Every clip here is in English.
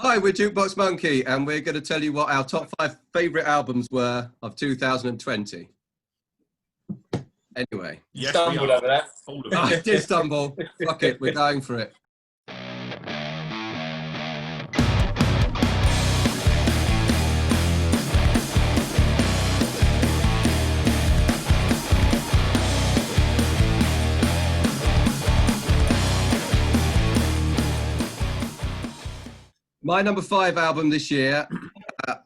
Hi, we're Jukebox Monkey, and we're going to tell you what our top 5 favourite albums were of 2020. Anyway. Yes, stumbled over that. I did stumble. Fuck it, we're going for it. My number 5 album this year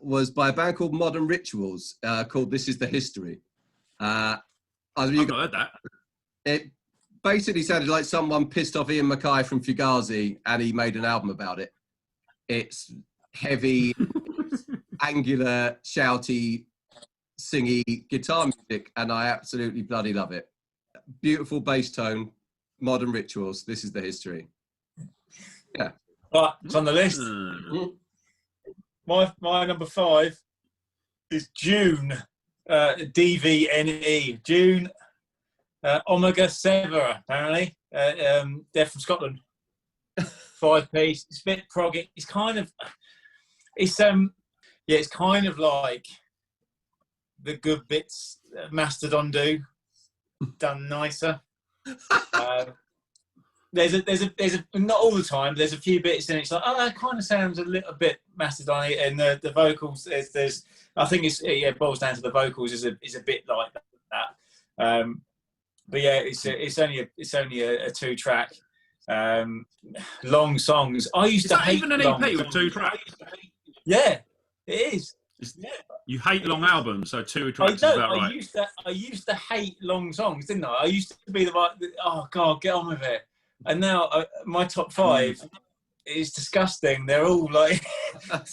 was by a band called Modern Rituals, called This Is the History. I've not heard that. It basically sounded like someone pissed off Ian Mackay from Fugazi and he made an album about it. It's heavy, angular, shouty, singy guitar music, and I absolutely bloody love it. Beautiful bass tone, Modern Rituals, This Is the History. Yeah. Right, it's on the list. My number 5 is June, DVNE. June, Omega Severa, apparently. They're from Scotland. 5-piece. It's a bit proggy. It's kind of like the good bits Mastodon do, done nicer. There's a not all the time. There's a few bits in it. It's like, oh, that kind of sounds a little bit Mastodon-y, and the vocals. There's I think it boils down to the vocals is a bit like that. But yeah, it's only a 2-track. Long songs. I used to hate even an EP with 2 tracks. Yeah, it is. You hate long albums, so 2 tracks is about right. I used to hate long songs, didn't I? I used to be oh God, get on with it. And now my top 5 is disgusting. They're all like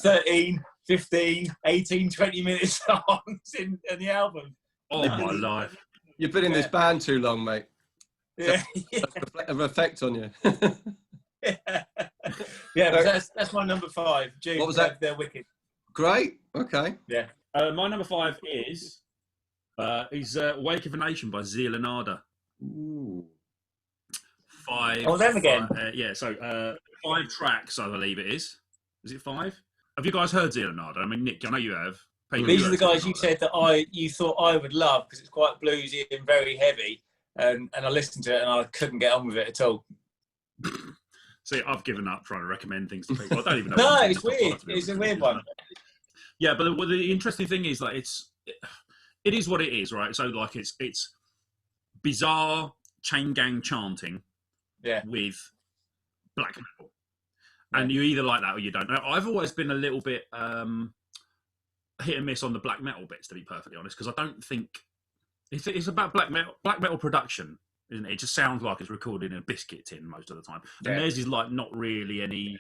13, 15, 18, 20-minute songs in the album. Oh, my life. You've been in this band too long, mate. Yeah. An effect on you. Yeah, that's my number 5. June, what was that? They're wicked. Great. Okay. Yeah. My number 5 is Wake of a Nation by Zia Lanada. Ooh. 5. Oh, them again. 5 tracks, I believe it is. Is it 5? Have you guys heard Zia Lanada? I mean, Nick, I know you have. These are the guys you said that you thought I would love because it's quite bluesy and very heavy, and I listened to it and I couldn't get on with it at all. See, I've given up trying to recommend things to people. I don't even know. No, it's weird. It's a weird one. Yeah, but the interesting thing is like it is what it is, right? So like it's bizarre chain gang chanting, with black metal, and you either like that or you don't. Now, I've always been a little bit hit and miss on the black metal bits, to be perfectly honest, because I don't think it's about black metal production, isn't it? It just sounds like it's recorded in a biscuit tin most of the time, and theirs is like not really any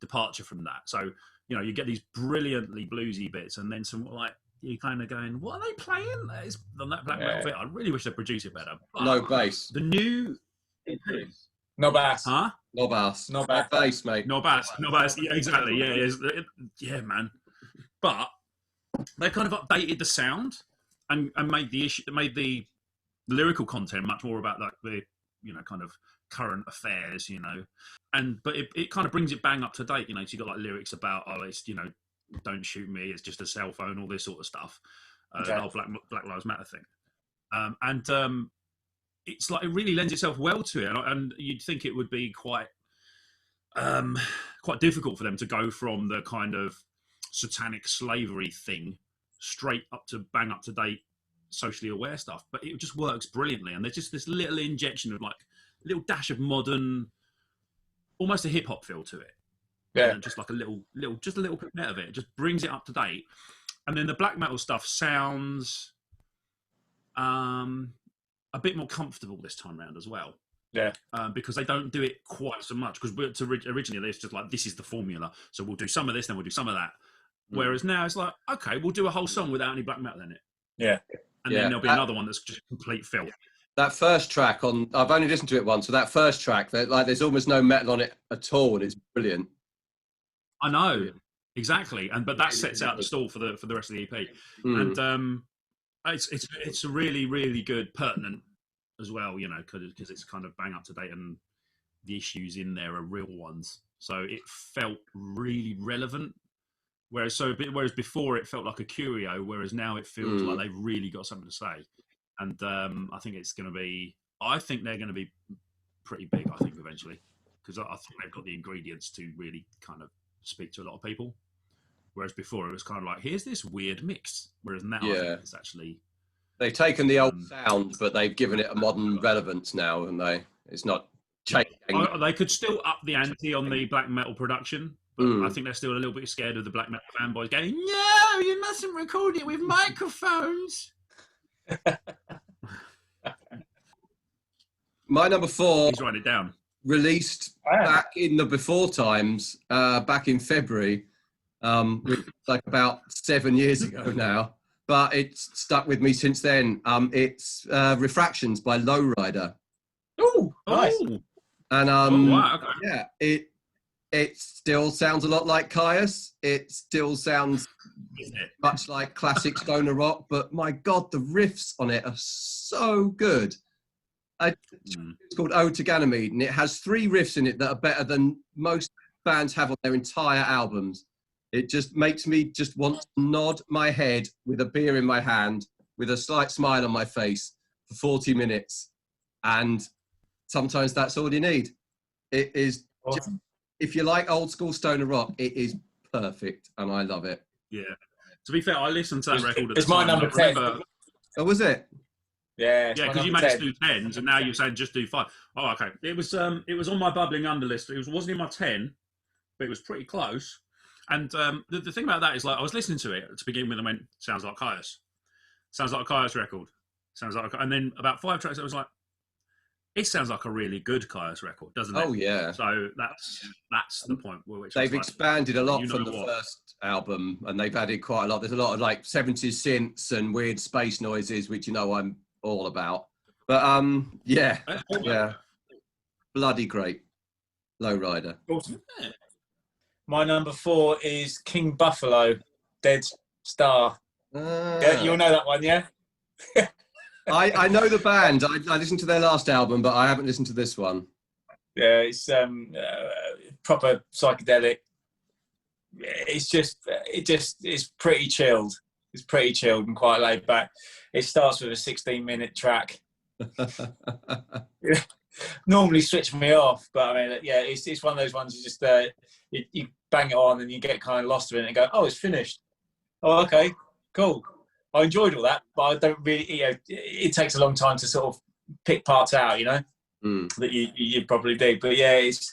departure from that. So you know, you get these brilliantly bluesy bits, and then some like you're kind of going, what are they playing? It's on that black metal bit. I really wish they'd produce it better. But no bass. The new no bass. Huh? No bass. No bass. No bass, mate. No bass. No bass. Yeah, exactly. Yeah, man. But they kind of updated the sound and made the lyrical content much more about like the kind of current affairs, but it kind of brings it bang up to date, so you got like lyrics about it's don't shoot me, it's just a cell phone, all this sort of stuff, the whole Black Lives Matter thing, it's like it really lends itself well to it, and you'd think it would be quite difficult for them to go from the kind of satanic slavery thing straight up to bang up to date socially aware stuff, but it just works brilliantly, and there's just this little injection of like a little dash of modern, almost a hip hop feel to it. And just like a little bit of it just brings it up to date. And then the black metal stuff sounds a bit more comfortable this time around as well. Because they don't do it quite so much, because originally it's just like, this is the formula, so we'll do some of this, then we'll do some of that. Whereas now it's like, okay, we'll do a whole song without any black metal in it. And then there'll be another one that's just complete filth. That first track I've only listened to it once, so that first track, there's almost no metal on it at all, and it's brilliant. I know, exactly, but that sets out the stall for the rest of the EP, and it's a really, really good, pertinent as well, because it's kind of bang up to date, and the issues in there are real ones. so it felt really relevant. Whereas before it felt like a curio, whereas now it feels like they've really got something to say. And I think it's going to be. I think they're going to be pretty big. I think eventually, because I think they've got the ingredients to really kind of speak to a lot of people. Whereas before it was kind of like, here's this weird mix. Whereas now I think it's actually they've taken the old sound, but they've given it a modern relevance now, and it's not changing. They could still up the ante on the black metal production. But I think they're still a little bit scared of the black metal fanboys going, no, you mustn't record it with microphones. My number 4. He's writing it down. Released back in the before times, back in February, like about 7 years ago now. But it's stuck with me since then. It's Refractions by Lowrider. Oh, nice. And wow, okay. Yeah, it still sounds a lot like Caius. It still sounds much like classic stoner rock, but my God, the riffs on it are so good. It's called Ode to Ganymede, and it has 3 riffs in it that are better than most bands have on their entire albums. It just makes me just want to nod my head with a beer in my hand, with a slight smile on my face for 40 minutes. And sometimes that's all you need. It is awesome. If you like old school stoner rock, it is perfect, and I love it. Yeah. To be fair, I listened to that record. It's my number 10. Oh, was it? Yeah. Yeah, because you managed to do 10s, and now you're saying just do 5. Oh, okay. It was on my bubbling under list. It wasn't in my 10, but it was pretty close. And the thing about that is, like, I was listening to it to begin with and went, sounds like Caius. Sounds like a Caius record. And then about 5 tracks, I was like, it sounds like a really good Caius record, doesn't it? Oh, yeah. So that's the point where which they've expanded a lot from the first album, and they've added quite a lot. There's a lot of like 70s synths and weird space noises, which I'm all about. But yeah, bloody great. Lowrider. Awesome. My number 4 is King Buffalo, Dead Star. Yeah, you'll know that one, yeah? I know the band. I listened to their last album, but I haven't listened to this one. Yeah, it's proper psychedelic. It's pretty chilled. It's pretty chilled and quite laid back. It starts with a 16-minute track. Normally switch me off, but I mean, yeah, it's one of those ones you just you bang it on and you get kind of lost in it and go, oh, it's finished. Oh, okay, cool. I enjoyed all that, but I don't really, it takes a long time to sort of pick parts out, that you probably do. But yeah, it's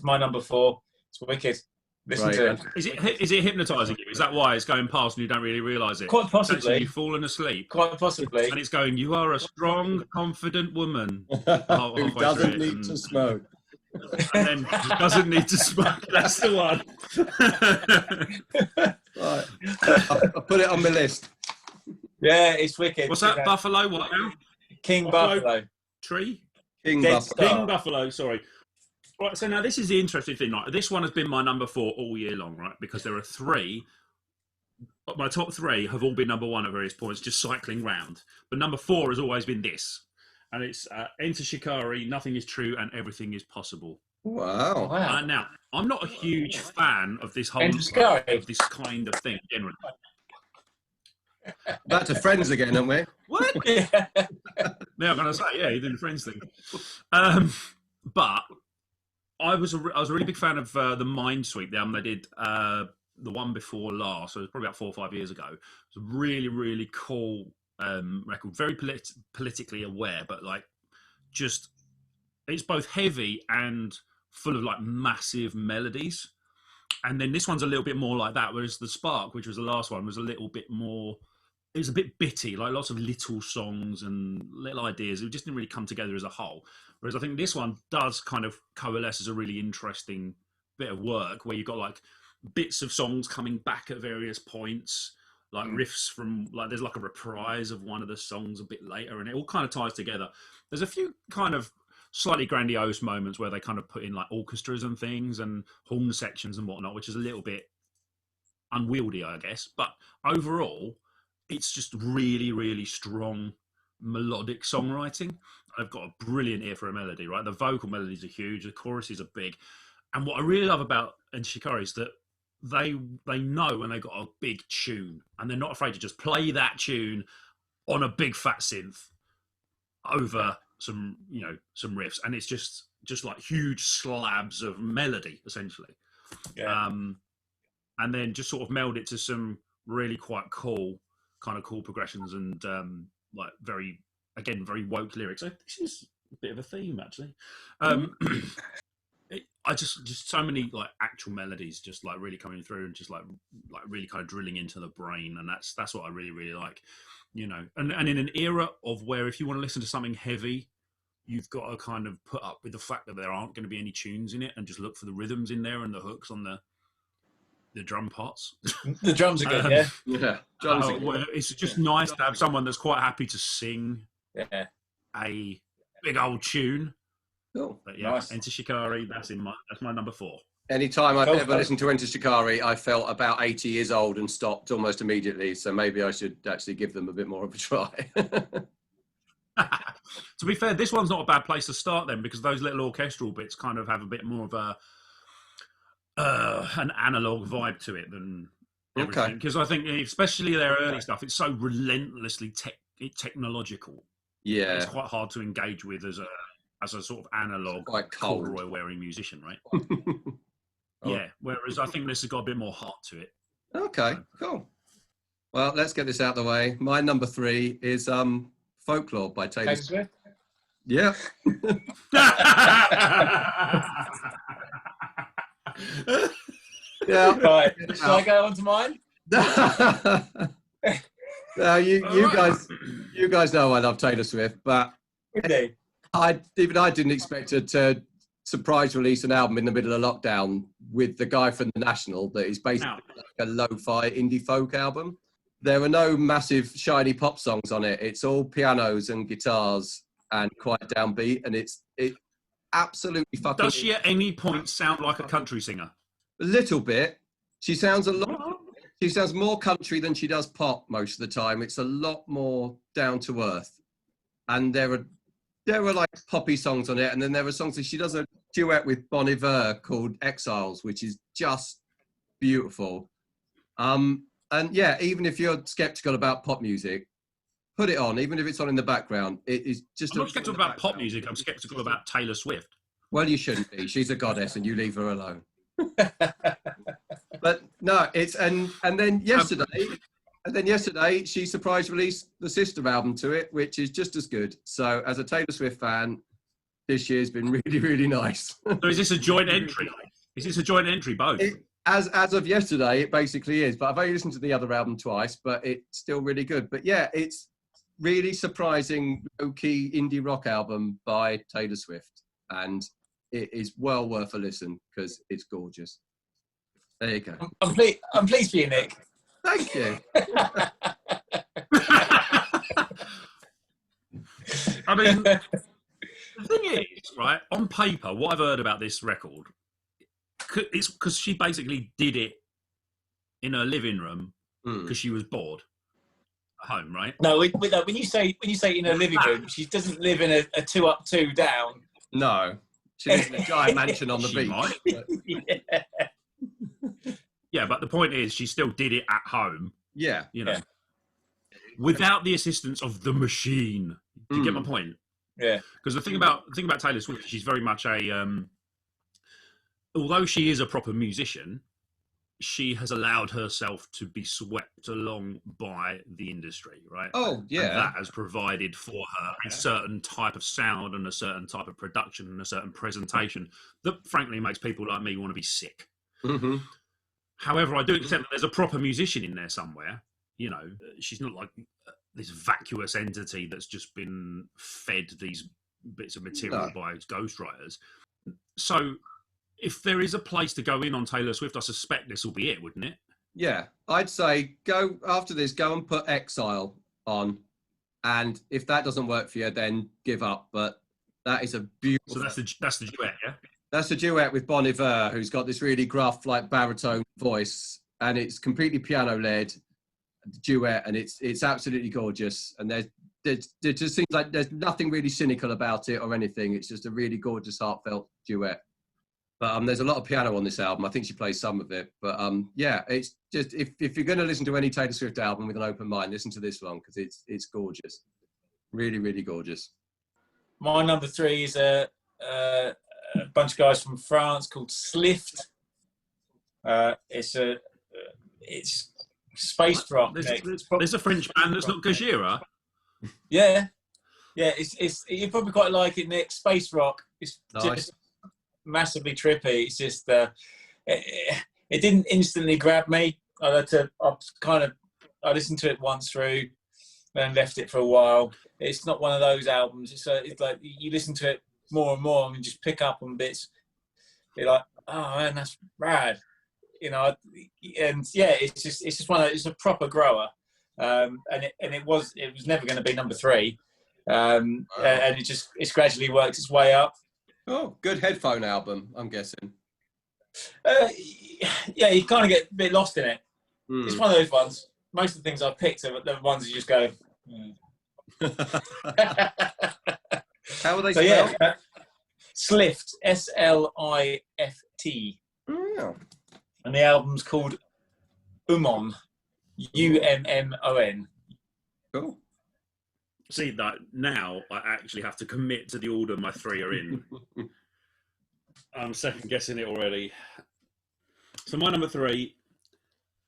my number 4. It's wicked. Listen to it. Is it hypnotising you? Is that why it's going past and you don't really realise it? Quite possibly. You've fallen asleep. Quite possibly. And it's going, you are a strong, confident woman. Who doesn't need to smoke. And then doesn't need to smoke. That's the one. Right. I'll put it on my list. Yeah, it's wicked. What's that? Buffalo? What now? King Buffalo. Tree? King Buffalo, sorry. Right, so now this is the interesting thing. Right? This one has been my number 4 all year long, right? Because there are 3. My top 3 have all been number 1 at various points, just cycling round. But number 4 has always been this. And it's Enter Shikari, Nothing is True and Everything is Possible. Wow. Now, I'm not a huge fan of this whole of this kind of thing generally. Back to Friends again, aren't we? What? Yeah, I'm going to say, yeah, you did the Friends thing. But I was a really big fan of the Mind Sweep, the album they did, the one before last, so it was probably about 4 or 5 years ago. It was a really, really cool record, very politically aware, but like just, it's both heavy and full of like massive melodies. And then this one's a little bit more like that, whereas The Spark, which was the last one, was a little bit more, it was a bit bitty, like lots of little songs and little ideas. It just didn't really come together as a whole. Whereas I think this one does kind of coalesce as a really interesting bit of work where you've got like bits of songs coming back at various points, like riffs from, like there's like a reprise of one of the songs a bit later, and it all kind of ties together. There's a few kind of slightly grandiose moments where they kind of put in like orchestras and things and horn sections and whatnot, which is a little bit unwieldy, I guess. But overall, it's just really, really strong melodic songwriting. I've got a brilliant ear for a melody, right? The vocal melodies are huge, the choruses are big, And what I really love about and Shikari is that they know when they got a big tune, and they're not afraid to just play that tune on a big fat synth over some riffs, and it's just like huge slabs of melody essentially. And then just sort of meld it to some really quite cool progressions and like very woke lyrics. So this is a bit of a theme actually. I just so many like actual melodies just like really coming through and just like really kind of drilling into the brain, and that's what I really really like, and in an era of where if you want to listen to something heavy, you've got to kind of put up with the fact that there aren't going to be any tunes in it and just look for the rhythms in there and the hooks on the drum parts. The drums are good, yeah. It's just nice to have someone that's quite happy to sing a big old tune. Cool. But yeah, nice. Enter Shikari, that's my number 4. Anytime I've ever listened to Enter Shikari, I felt about 80 years old and stopped almost immediately. So maybe I should actually give them a bit more of a try. To be fair, this one's not a bad place to start then, because those little orchestral bits kind of have a bit more of an analog vibe to it than everything. Because I think, especially their early stuff, it's so relentlessly technological. Yeah, it's quite hard to engage with as a sort of analog, corduroy-wearing musician, right? Yeah. Whereas I think this has got a bit more heart to it. Okay, cool. Well, let's get this out of the way. My number 3 is Folklore by Taylor Swift. Yeah. Yeah. Right. Shall I go on to mine? Now, you guys know I love Taylor Swift, but Indeed. I didn't expect her to surprise release an album in the middle of lockdown with the guy from The National that is basically like a lo-fi indie folk album. There are no massive shiny pop songs on it. It's all pianos and guitars and quite downbeat, and it absolutely fucking. Does she at any point sound like a country singer? A little bit. She sounds She sounds more country than she does pop most of the time. It's a lot more down to earth, and there are like poppy songs on it, and then there are songs that she does a duet with Bon Iver called Exiles, which is just beautiful. And yeah, even if you're skeptical about pop music, put it on, even if it's on in the background. It is just. I'm not skeptical about pop music. I'm skeptical about Taylor Swift. Well, you shouldn't be. She's a goddess, and you leave her alone. But no, it's and then yesterday she surprise released the sister album to it, which is just as good. So as a Taylor Swift fan, this year's been really, really nice. So is this a joint entry? Is this a joint entry, both? As of yesterday, it basically is. But I've only listened to the other album twice, but it's still really good. But yeah, it's really surprising, low-key indie rock album by Taylor Swift, and it is well worth a listen because it's gorgeous. There you go. I'm pleased for you, Nick. Thank you. I mean, the thing is, right, on paper, what I've heard about this record, it's because she basically did it in her living room because she was bored at home, right? No, when you say in her living room, she doesn't live in a 2 up, 2 down. No, she lives in a giant mansion on the beach. Might. Yeah, but the point is, she still did it at home. Yeah, without the assistance of the machine. Do you get my point? Yeah. Because the thing about Taylor Swift, she's very much although she is a proper musician, she has allowed herself to be swept along by the industry, right? Oh, yeah. And that has provided for her a certain type of sound and a certain type of production and a certain presentation that, frankly, makes people like me want to be sick. Mm-hmm. However, I do accept that there's a proper musician in there somewhere. She's not like this vacuous entity that's just been fed these bits of material by ghostwriters. So if there is a place to go in on Taylor Swift, I suspect this will be it, wouldn't it? Yeah, I'd say go and put Exile on. And if that doesn't work for you, then give up. But that is a beautiful... So that's the duet, yeah? That's a duet with Bon Iver, who's got this really gruff, like baritone voice, and it's completely piano-led duet, and it's absolutely gorgeous. And there just seems like there's nothing really cynical about it or anything. It's just a really gorgeous, heartfelt duet. But there's a lot of piano on this album. I think she plays some of it. But yeah, it's just if you're going to listen to any Taylor Swift album with an open mind, listen to this one because it's gorgeous, really, really gorgeous. My number 3 is a bunch of guys from France called Slift. It's space rock. There's a French band that's not Gojira. Yeah. It's you probably quite like it, Nick. Space rock. It's Nice. just massively trippy. It's just it didn't instantly grab me. I listened to it once through, then left it for a while. It's not one of those albums. It's like you listen to it more and more and just pick up on bits. You're like, oh man, that's rad. You know, and yeah, it's just one of it's a proper grower. And it was never going to be number 3. And it's gradually worked its way up. Oh, good headphone album, I'm guessing. Yeah, you kind of get a bit lost in it. Mm. It's one of those ones. Most of the things I've picked are the ones you just go. How are they so spelled? yeah, Slift, Slift. Yeah. And the album's called Ummon, Ummon. Cool. See that now I actually have to commit to the order my 3 are in. I'm second guessing it already. So my number 3,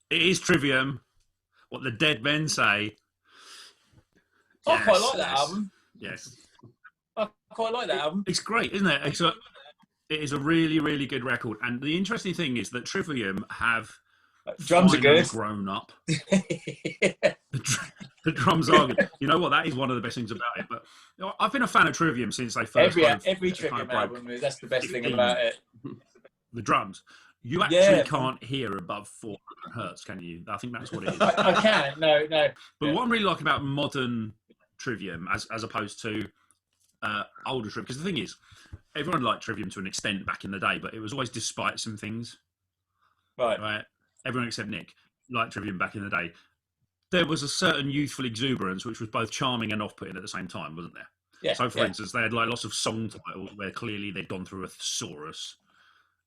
it is Trivium, What the Dead Men Say. I quite like that album. Yes. I quite like that album. It's great, isn't it? It is a really, really good record. And the interesting thing is that Trivium have drums are good. Grown up. The drums are good. You know what? That is one of the best things about it. But I've been a fan of Trivium since they first. Every Trivium album, that's the best thing about it. The drums. You actually can't hear above 400 hertz, can you? I think that's what it is. I can. No. But what I'm really liking about modern Trivium, as opposed to older Trivium, because the thing is, everyone liked Trivium to an extent back in the day, but it was always despite some things. Right. Everyone except Nick liked Trivium back in the day. There was a certain youthful exuberance which was both charming and off-putting at the same time, wasn't there? Yeah. So, for instance, they had like lots of song titles where clearly they'd gone through a thesaurus.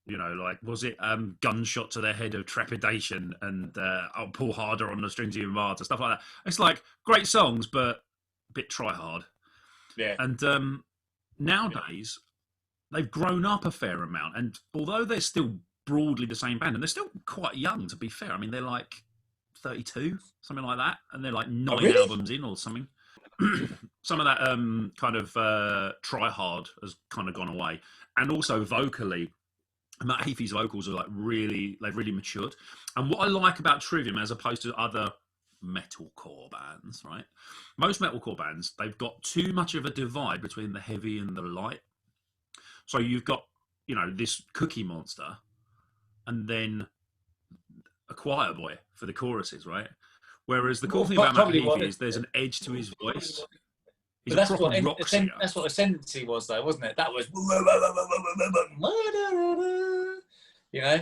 You know, like, was it Gunshot to the Head of Trepidation and I'll Pull Harder on the Strings of Your Martyr, stuff like that. It's like great songs, but a bit try-hard. Yeah. And nowadays, they've grown up a fair amount. And although they're still broadly the same band, and they're still quite young, to be fair. I mean, they're like 32, something like that. And they're like 9 albums in or something. Some of that kind of try-hard has kind of gone away. And also vocally, Matt Heafy's vocals are like they've really matured. And what I like about Trivium, as opposed to other metalcore bands, right? Most metalcore bands, they've got too much of a divide between the heavy and the light. So you've got, you know, this Cookie Monster and then a choir boy for the choruses, right? Whereas the cool thing about Matt Heafy is there's an edge to his voice. But that's what Ascendancy was, though, wasn't it? That was, you know.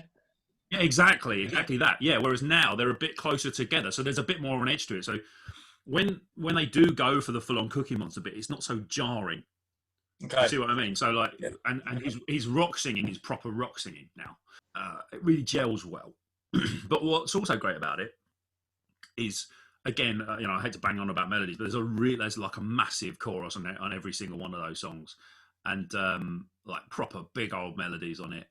Yeah, exactly that. Yeah, whereas now they're a bit closer together, so there's a bit more of an edge to it. So when they do go for the full-on Cookie Monster bit, it's not so jarring. Okay. You see what I mean? So like, yeah. and his rock singing is proper rock singing now. It really gels well. But what's also great about it is, again, you know, I hate to bang on about melodies, but there's like a massive chorus on every single one of those songs, and like proper big old melodies on it.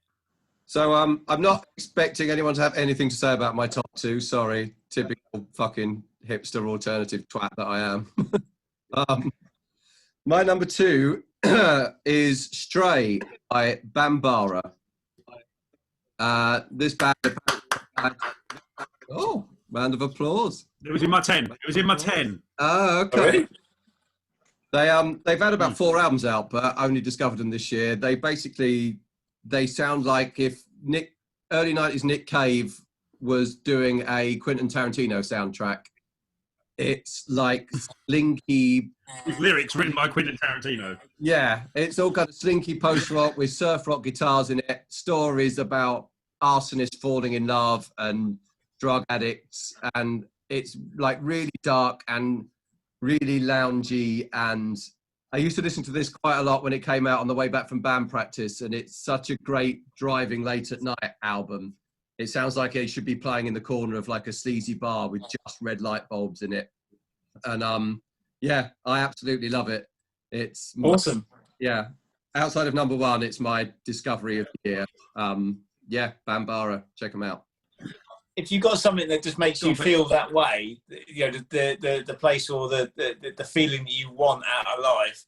So I'm not expecting anyone to have anything to say about my top 2. Sorry, typical fucking hipster alternative twat that I am. My number 2 is Stray by Bambara. This band. Oh, round of applause. It was in my 10. Oh, okay. They've had about 4 albums out, but I only discovered them this year. They sound like if early 90s Nick Cave was doing a Quentin Tarantino soundtrack. It's like slinky lyrics written by Quentin Tarantino. Yeah, it's all kind of slinky post-rock with surf rock guitars in it, stories about arsonists falling in love and drug addicts, and it's like really dark and really loungy, and I used to listen to this quite a lot when it came out on the way back from band practice, and it's such a great driving late at night album. It sounds like it should be playing in the corner of like a sleazy bar with just red light bulbs in it. And yeah, I absolutely love it. It's awesome. Yeah, outside of number one, it's my discovery of the year. Yeah, Bambara, check them out. If you've got something that just makes you feel that way, you know, the place or the feeling that you want out of life,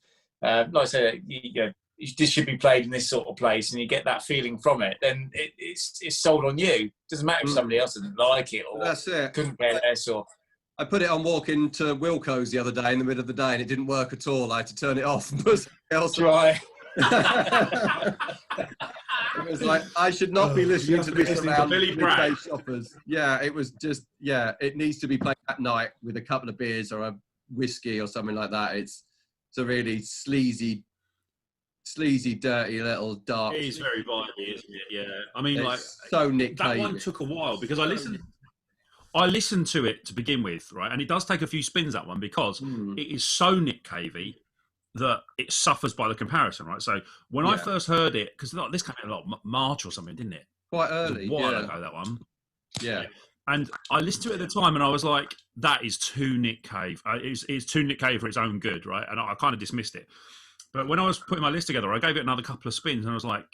like I said, you know, this should be played in this sort of place, and you get that feeling from it, then it's sold on you. It doesn't matter if somebody else doesn't like it or that's it. Couldn't care less. Or I put it on walking to Wilco's the other day in the middle of the day, and it didn't work at all. I had to turn it off. Try. It was like, I should not be listening to this around midday shoppers. Yeah, it was just, yeah, it needs to be played at night with a couple of beers or a whiskey or something like that. It's a really sleazy, dirty little dark. It is very vibey, isn't it? Yeah. I mean, it's like, so Nick that Cave. one took a while because I listened to it to begin with, right? And it does take a few spins, that one, because it is so Nick Cavey that it suffers by the comparison, right? So when I first heard it, because this came out like March or something, didn't it? Quite early. It was a while ago, that one. Yeah. And I listened to it at the time, and I was like, "That is too Nick Cave. It's too Nick Cave for its own good, right?" And I kind of dismissed it. But when I was putting my list together, I gave it another couple of spins, and I was like,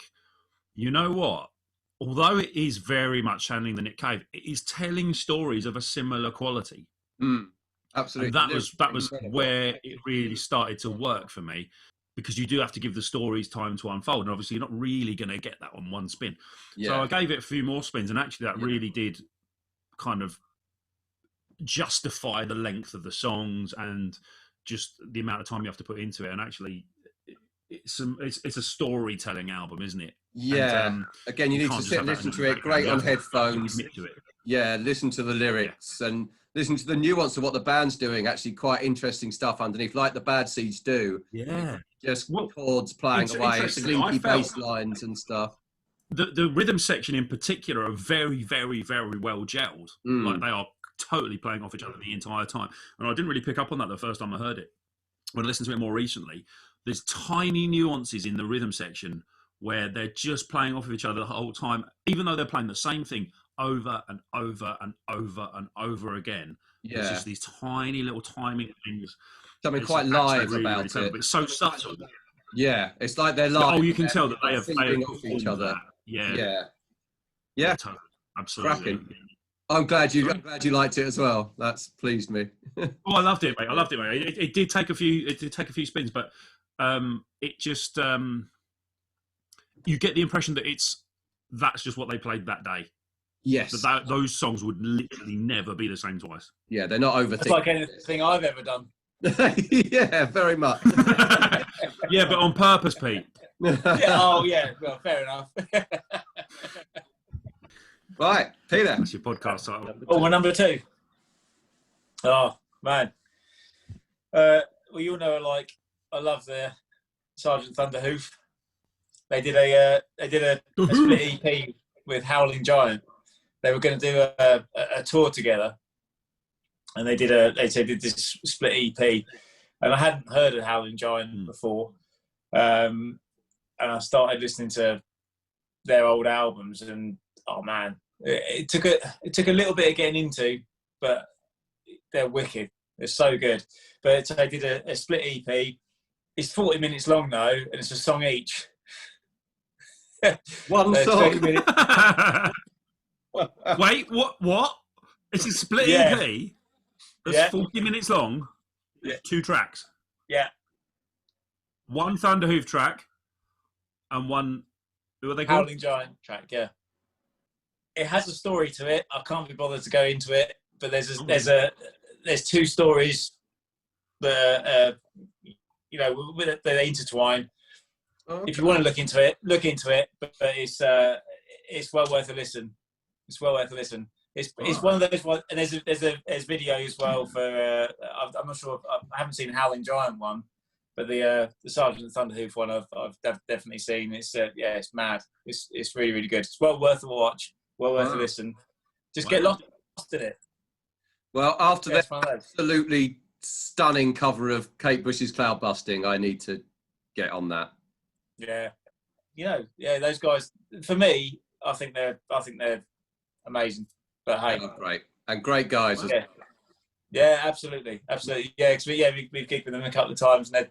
"You know what? Although it is very much channeling the Nick Cave, it is telling stories of a similar quality." Absolutely. And that was where it really started to work for me, because you do have to give the stories time to unfold, and obviously you're not really going to get that on one spin. So I gave it a few more spins, and actually that really did kind of justify the length of the songs and just the amount of time you have to put into it. And actually, it's a storytelling album, isn't it? Yeah. And, again, you need to sit and listen to it. Great on headphones. Yeah, listen to the lyrics and listen to the nuance of what the band's doing. Actually, quite interesting stuff underneath, like the Bad Seeds do. Yeah, just chords playing away, sleepy bass lines and stuff. The rhythm section in particular are very, very, very well gelled. Like, they are totally playing off each other the entire time. And I didn't really pick up on that the first time I heard it. When I listened to it more recently, there's tiny nuances in the rhythm section where they're just playing off of each other the whole time, even though they're playing the same thing over and over and over and over again. Yeah. It's just these tiny little timing things. Something quite live about it. But it's so subtle. Yeah, it's like they're live. Oh, you can tell that they have off each other. Yeah. Totally. Absolutely. Cracking. I'm glad you liked it as well. That's pleased me. Oh, I loved it, mate. It did take a few spins, but it just you get the impression that that's just what they played that day. Yes. Those songs would literally never be the same twice. Yeah, they're not overthinking. It's like anything I've ever done. Yeah, very much. Yeah, but on purpose, Pete. Well, fair enough. Right, Peter. That's your podcast title. Oh, my number two. Oh, man. Well, you all know, I love the Sergeant Thunderhoof. They did a split EP with Howling Giant. They were going to do a tour together, and they did this split EP. And I hadn't heard of Howling Giant before, and I started listening to their old albums, and oh man, it took a little bit of getting into, but they're wicked. They're so good. But they did a split EP. It's 40 minutes long though, and it's a song each. One song. Wait, what? It's a split EP that's 40 minutes long. Yeah. 2 tracks. Yeah. One Thunderhoof track and one, who are they called? Howling Giant track, yeah. It has a story to it. I can't be bothered to go into it, but there's 2 stories that they intertwine. Okay. If you want to look into it. But it's well worth a listen. It's well worth a listen. It's one of those ones, and there's video as well for. I'm not sure. I haven't seen Howling Giant one, but the Sergeant Thunderhoof one I've definitely seen. It's it's mad. It's really, really good. It's well worth a watch. Well worth a listen. Just get lost in it. Well, after that absolutely stunning cover of Kate Bush's Cloud Busting. I need to get on that. Yeah, those guys. For me, I think they're amazing. But hey, great and great guys. Yeah, absolutely. Yeah, because we've gigged them a couple of times, and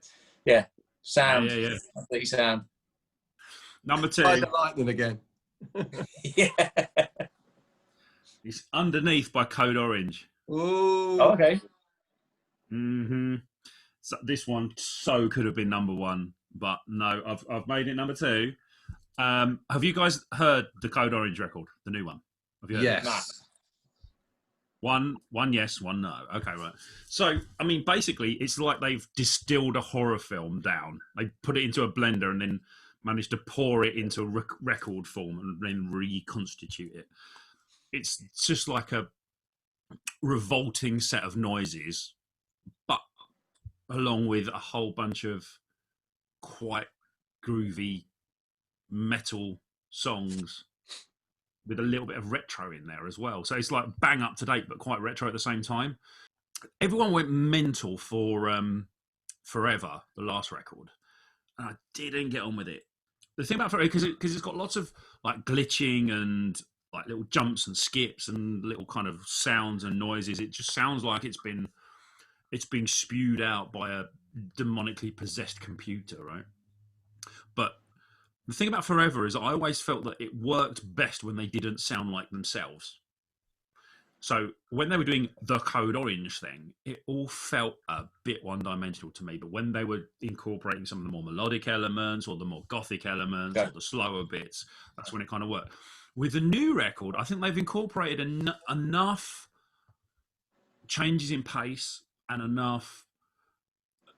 sound. Yeah. Absolutely sound. Number 2. Like the lightning again. Yeah. It's Underneath by Code Orange. Ooh. Oh, okay. So this one could have been number 1, but no, I've made it number 2. Have you guys heard the Code Orange record, the new one? Have you heard Yes. it? No. One yes, one no. Okay, right. So, I mean, basically, it's like they've distilled a horror film down. They put it into a blender and then managed to pour it into a record form and then reconstitute it. It's just like a revolting set of noises, but along with a whole bunch of quite groovy metal songs with a little bit of retro in there as well. So it's like bang up to date, but quite retro at the same time. Everyone went mental for Forever, the last record, and I didn't get on with it. The thing about Forever, because it's got lots of like glitching and like little jumps and skips and little kind of sounds and noises. It just sounds like it's being spewed out by a demonically possessed computer, right? But the thing about Forever is I always felt that it worked best when they didn't sound like themselves. So when they were doing the Code Orange thing, it all felt a bit one-dimensional to me. But when they were incorporating some of the more melodic elements or the more gothic elements or the slower bits, that's when it kind of worked. With the new record, I think they've incorporated enough changes in pace and enough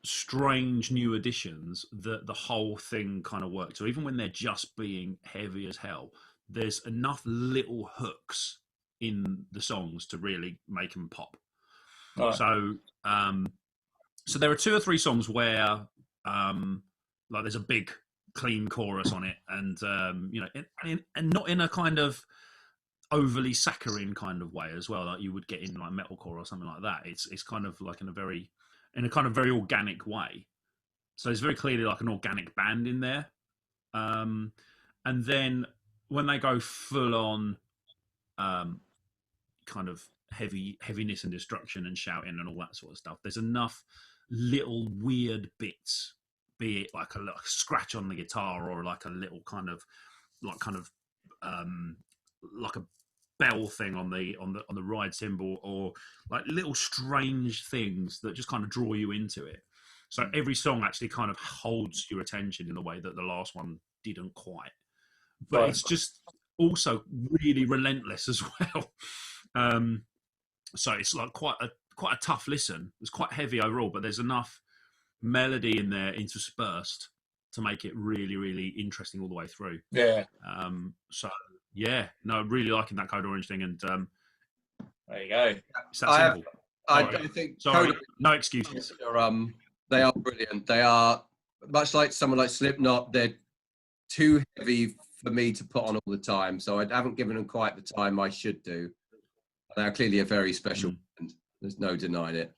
strange new additions that the whole thing kind of works. So even when they're just being heavy as hell, there's enough little hooks in the songs to really make them pop. Right. So there are 2 or 3 songs where like there's a big clean chorus on it, and and not in a kind of overly saccharine kind of way as well, like you would get in like metalcore or something like that. It's kind of like in a kind of very organic way. So it's very clearly like an organic band in there. And then when they go full on kind of heaviness and destruction and shouting and all that sort of stuff, there's enough little weird bits, be it like a scratch on the guitar or like a little kind of like a bell thing on the ride cymbal, or like little strange things that just kind of draw you into it. So every song actually kind of holds your attention in a way that the last one didn't quite. But it's just also really relentless as well. So it's like quite a tough listen. It's quite heavy overall, but there's enough melody in there interspersed to make it really, really interesting all the way through. Yeah. So yeah, no, really liking that Code Orange thing, and there you go. It's that simple. I don't think no excuses. They are brilliant. They are much like someone like Slipknot. They're too heavy for me to put on all the time, so I haven't given them quite the time I should do. They are clearly a very special band. There's no denying it.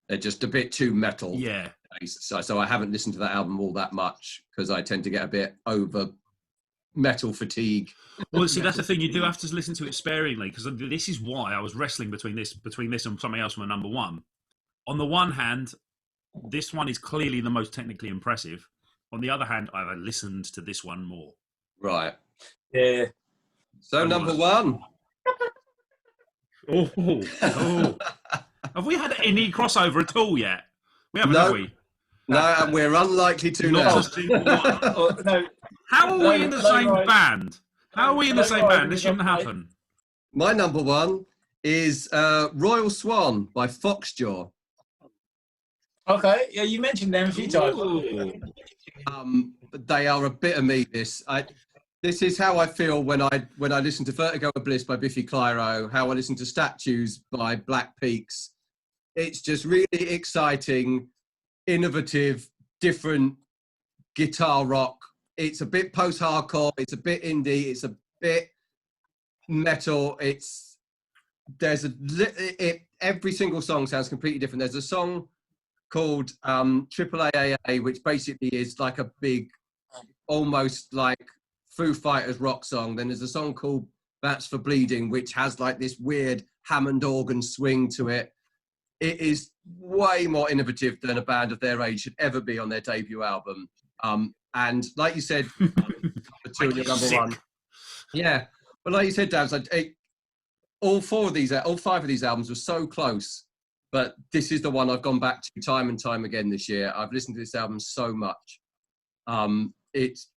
They're just a bit too metal. Yeah. So I haven't listened to that album all that much because I tend to get a bit over metal fatigue. Well, see, that's the thing. You do have to listen to it sparingly, because this is why I was wrestling between this and something else from a number 1. On the one hand, this one is clearly the most technically impressive. On the other hand, I've listened to this one more. Right. Yeah. So number 1. Oh. Have we had any crossover at all yet? We haven't, have we? No, and we're unlikely to now. No. How are we in the same band? How are we in the same band? This shouldn't happen. My number 1 is Royal Swan by Foxjaw. Okay, yeah, you mentioned them a few times. But they are a bit of me. This is how I feel when I listen to Vertigo of Bliss by Biffy Clyro, how I listen to Statues by Black Peaks. It's just really exciting, innovative, different guitar rock. It's a bit post-hardcore, it's a bit indie, it's a bit metal. It every single song sounds completely different. There's a song called Triple AAA, which basically is like a big, almost like Foo Fighters rock song. Then there's a song called That's for Bleeding, which has like this weird Hammond organ swing to it. It is way more innovative than a band of their age should ever be on their debut album. And like you said, number 1. Yeah, but like you said, Daz, all 5 of these albums were so close. But this is the one I've gone back to time and time again this year. I've listened to this album so much. It's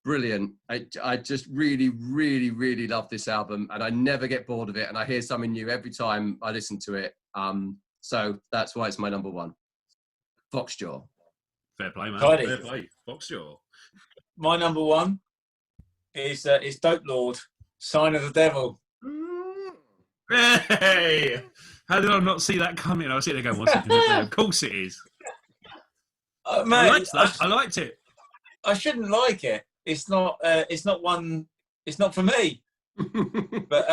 brilliant. I just really, really, really love this album, and I never get bored of it. And I hear something new every time I listen to it. So that's why it's my number 1. Foxjaw. Fair play, man. Tidy. Fair play. Foxjaw. My number 1 is Dope Lord, Sign of the Devil. Hey! How did I not see that coming? I was sitting there going, what's it going to be? Of course it is. Mate, I liked that. I liked it. I shouldn't like it. It's not one. It's not for me. But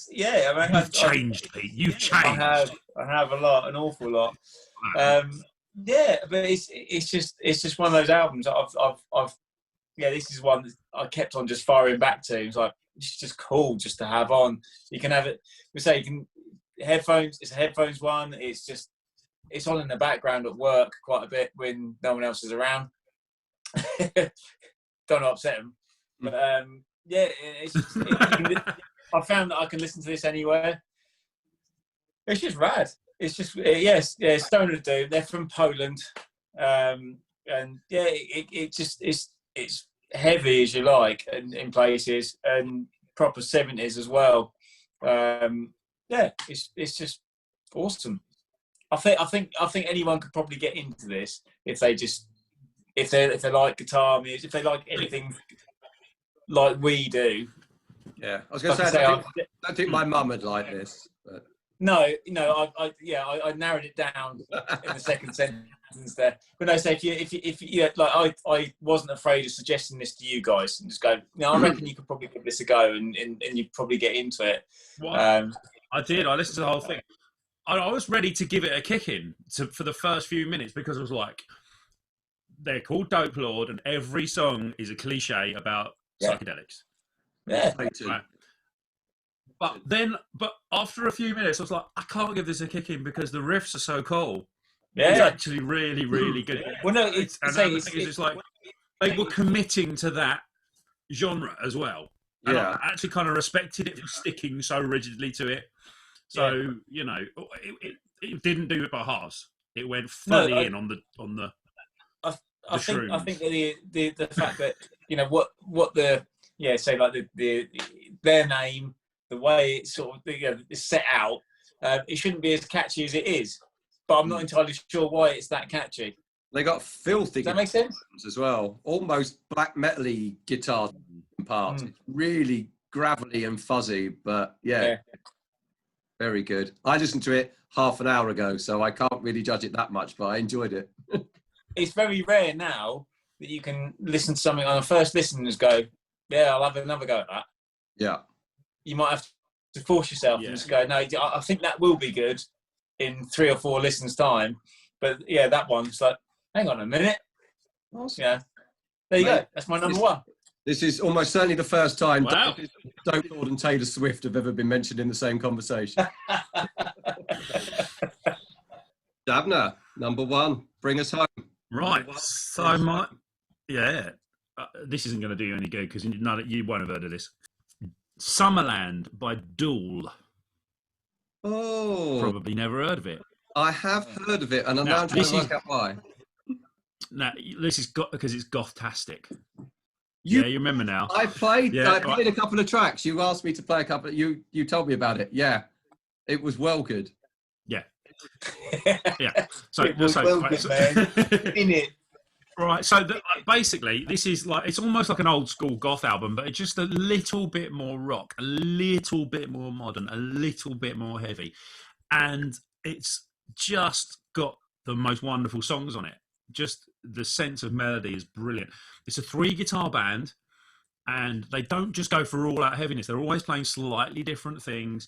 yeah. I mean, You've changed, Pete. You've changed. I have an awful lot. Yeah, but it's just one of those albums I've this is one that I kept on just firing back to. It's like, it's just cool just to have on. You can have it. We say you can headphones. It's a headphones one. It's on in the background at work quite a bit when no one else is around. Don't upset them, but I found that I can listen to this anywhere. It's just rad. It's just Stoner Doom. They're from Poland, and it's heavy as you like, and in places, and proper 70s as well. It's just awesome. I think anyone could probably get into this if they like guitar music, if they like anything like we do. Yeah, I was going to say, I don't think my mum would like this. But... No, I narrowed it down in the second sentence there. But no, so if you like, I wasn't afraid of suggesting this to you guys and just go, I reckon you could probably give this a go and you'd probably get into it. I did. I listened to the whole thing. I was ready to give it a kick in for the first few minutes because I was like, they're called Dope Lord, and every song is a cliche about psychedelics. Yeah. Right. But after a few minutes, I was like, I can't give this a kick in because the riffs are so cool. Yeah. It's actually really, really good. Well, no, it's like they were committing to that genre as well. And I actually kind of respected it for sticking so rigidly to it. So, it didn't do it by halves. It went fully in on the I think the fact that what the say like their name, the way it's sort of is set out, it shouldn't be as catchy as it is. But I'm not entirely sure why it's that catchy. They got filthy. Does that make sense? As well, almost black metal-y guitar parts. It's really gravelly and fuzzy, but very good. I listened to it half an hour ago, so I can't really judge it that much, but I enjoyed it. It's very rare now that you can listen to something on a first listen and just go, I'll have another go at that. Yeah. You might have to force yourself and just go, no, I think that will be good in 3 or 4 listens time. But that one's like, hang on a minute. Awesome. There you go. That's my number 1. This is almost certainly the first time Dope Lord and Taylor Swift have ever been mentioned in the same conversation. Dabner, number 1. Bring us home. Right. So this isn't going to do you any good because you won't have heard of this. Summerland by Duel. Oh. Probably never heard of it. I have heard of it, and I'm now trying to work out why. Now, this is because it's goth-tastic. You remember now. I played a couple of tracks. You asked me to play a couple. You told me about it. Yeah. It was well good. Yeah. Yeah. So, it was well good, man. In it. Right. So basically, this is like, it's almost like an old school goth album, but it's just a little bit more rock, a little bit more modern, a little bit more heavy. And it's just got the most wonderful songs on it. Just the sense of melody is brilliant. It's a 3-guitar band, and they don't just go for all out heaviness. They're always playing slightly different things,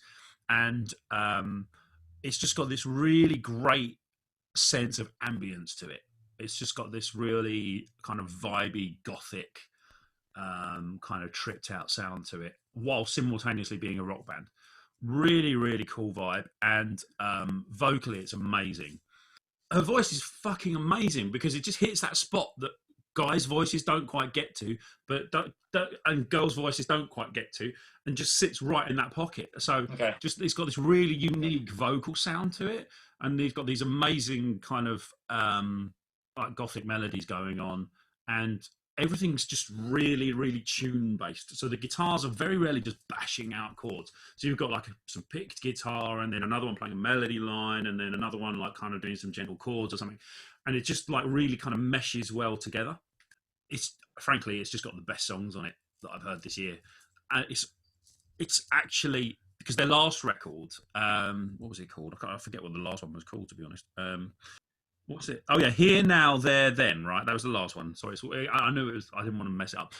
and it's just got this really great sense of ambience to it. It's just got this really kind of vibey, gothic, kind of tripped out sound to it, while simultaneously being a rock band. Really, really cool vibe, and vocally it's amazing. Her voice is fucking amazing because it just hits that spot that guys' voices don't quite get to, and girls' voices don't quite get to, and just sits right in that pocket. So just it's got this really unique vocal sound to it, and he's got these amazing kind of like gothic melodies going on, and everything's just really, really tune based. So the guitars are very rarely just bashing out chords. So you've got like some picked guitar, and then another one playing a melody line, and then another one like kind of doing some gentle chords or something. And it just like really kind of meshes well together. It's frankly, it's just got the best songs on it that I've heard this year. And it's actually, because their last record, what was it called? I forget what the last one was called, to be honest. What was it? Oh yeah, Here, Now, There, Then, right? That was the last one. Sorry, I knew it was, I didn't want to mess it up.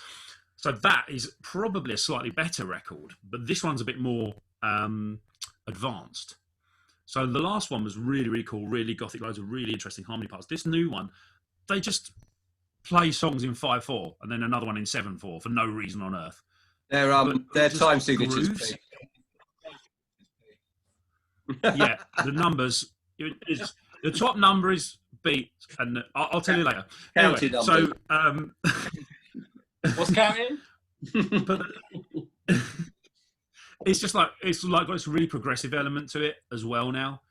So that is probably a slightly better record, but this one's a bit more advanced. So the last one was really, really cool, really gothic, loads of really interesting harmony parts. This new one, they just play songs in 5/4 and then another one in 7/4 for no reason on earth. Their time signatures. Yeah, the numbers. The top number is beat, and I'll tell you later. Anyway, so what's counting? But it's got this really progressive element to it as well now.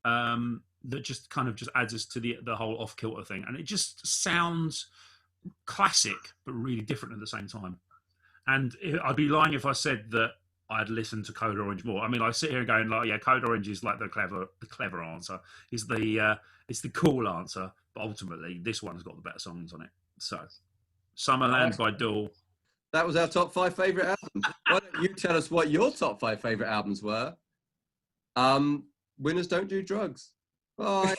That just kind of just adds us to the whole off kilter thing, and it just sounds classic but really different at the same time. And I'd be lying if I said that I'd listen to Code Orange more. I mean, I sit here going like, yeah, Code Orange is like the clever answer, is it's the cool answer, but ultimately this one's got the better songs on it. So, Summerland by Duel. That was our top 5 favourite albums. Why don't you tell us what your top 5 favourite albums were? Winners Don't Do Drugs. Bye.